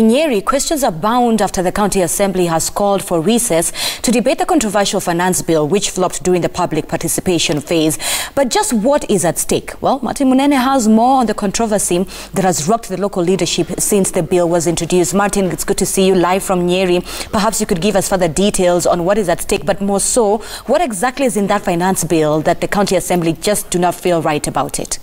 In Nyeri, questions abound after the County Assembly has called for recess to debate the controversial finance bill which flopped during the public participation phase. But just what is at stake? Well, Martin Munene has more on the controversy that has rocked the local leadership since the bill was introduced. Martin, it's good to see you live from Nyeri. Perhaps you could give us further details on what is at stake, but more so, what exactly is in that finance bill that the County Assembly just do not feel right about it?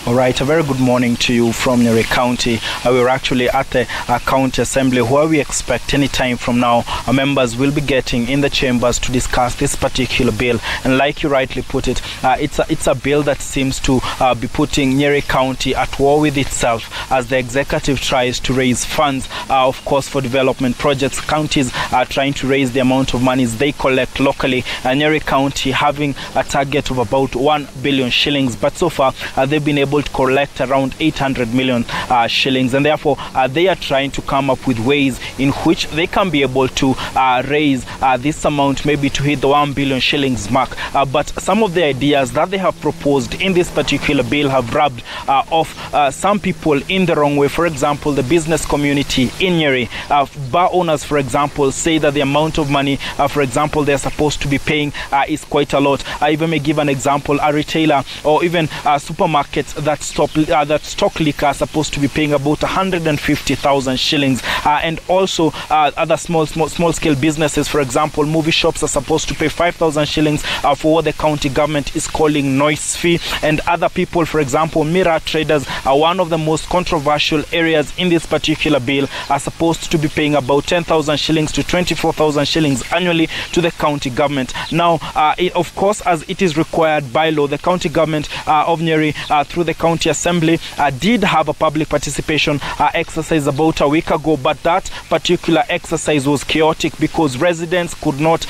All right, a very good morning to you from Nyeri County. We're actually at the County Assembly where we expect any time from now our members will be getting in the chambers to discuss this particular bill. And like you rightly put it, it's a bill that seems to be putting Nyeri County at war with itself as the executive tries to raise funds, of course, for development projects. Counties are trying to raise the amount of monies they collect locally. Nyeri County having a target of about 1 billion shillings, but so far they've been able to collect around 800 million shillings, and therefore they are trying to come up with ways in which they can be able to raise this amount, maybe to hit the 1 billion shillings mark. But some of the ideas that they have proposed in this particular bill have rubbed off some people in the wrong way. For example, the business community in Nyeri, bar owners, for example, say that the amount of money, for example, they're supposed to be paying is quite a lot. I even may give an example: a retailer or even supermarkets that stock liquor are supposed to be paying about 150,000 shillings, and also other small scale businesses, for example, movie shops, are supposed to pay 5,000 shillings for what the county government is calling noise fee. And other people, for example, mirror traders, are one of the most controversial areas in this particular bill, are supposed to be paying about 10,000 shillings to 24,000 shillings annually to the county government. Now, of course, as it is required by law, the county government of Nyeri through the County Assembly did have a public participation exercise about a week ago, but that particular exercise was chaotic because residents could not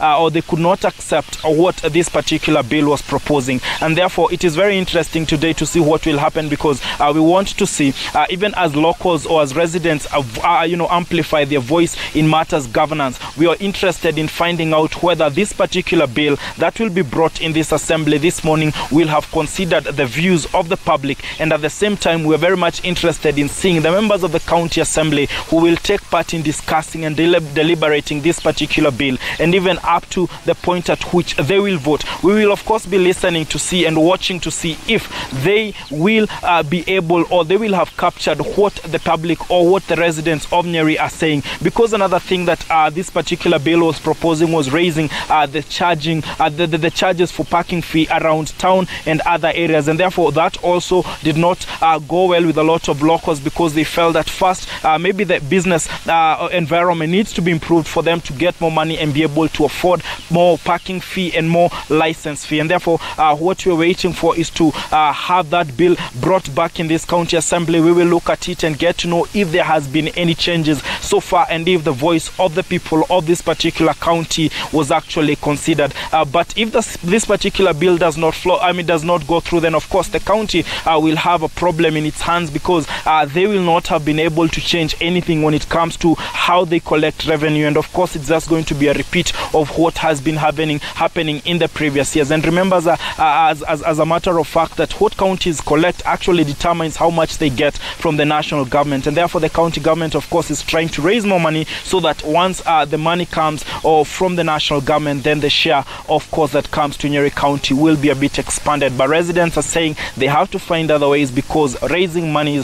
or they could not accept what this particular bill was proposing. And therefore it is very interesting today to see what will happen, because we want to see, even as locals or as residents amplify their voice in matters governance, we are interested in finding out whether this particular bill that will be brought in this assembly this morning will have considered the views of the public. And at the same time, we are very much interested in seeing the members of the County Assembly who will take part in discussing and deliberating this particular bill, and even up to the point at which they will vote. We will of course be listening to see and watching to see if they will be able, or they will have captured what the public or what the residents of Nyeri are saying. Because another thing that this particular bill was proposing was raising the charges for parking fee around town and other areas, and therefore that also did not go well with a lot of locals, because they felt that first maybe the business environment needs to be improved for them to get more money and be able to afford more parking fee and more license fee. And therefore what we're waiting for is to have that bill brought back in this County Assembly. We will look at it and get to know if there has been any changes so far, and if the voice of the people of this particular county was actually considered. But if this particular bill does not go through, then of course the county will have a problem in its hands, because they will not have been able to change anything when it comes to how they collect revenue. And of course it's just going to be a repeat of what has been happening in the previous years. And remember, as a matter of fact, that what counties collect actually determines how much they get from the national government. And therefore the county government of course is trying to raise more money, so that once the money comes from the national government, then the share of course that comes to Nyeri County will be a bit expanded. But residents are saying they have to find other ways, because raising money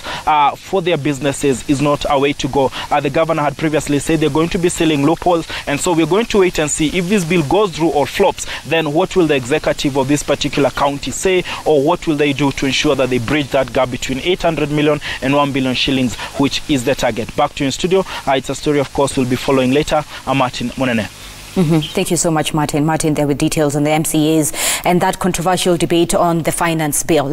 for their businesses is not a way to go. The governor had previously said they're going to be sealing loopholes, and so we're going to wait and see if this bill goes through or flops. Then what will the executive of this particular county say, or what will they do to ensure that they bridge that gap between 800 million and 1 billion shillings, which is the target. Back to you in studio. It's a story of course we'll be following later. I'm Martin Munene. Thank you so much, Martin. Martin there with details on the MCAs and that controversial debate on the finance bill.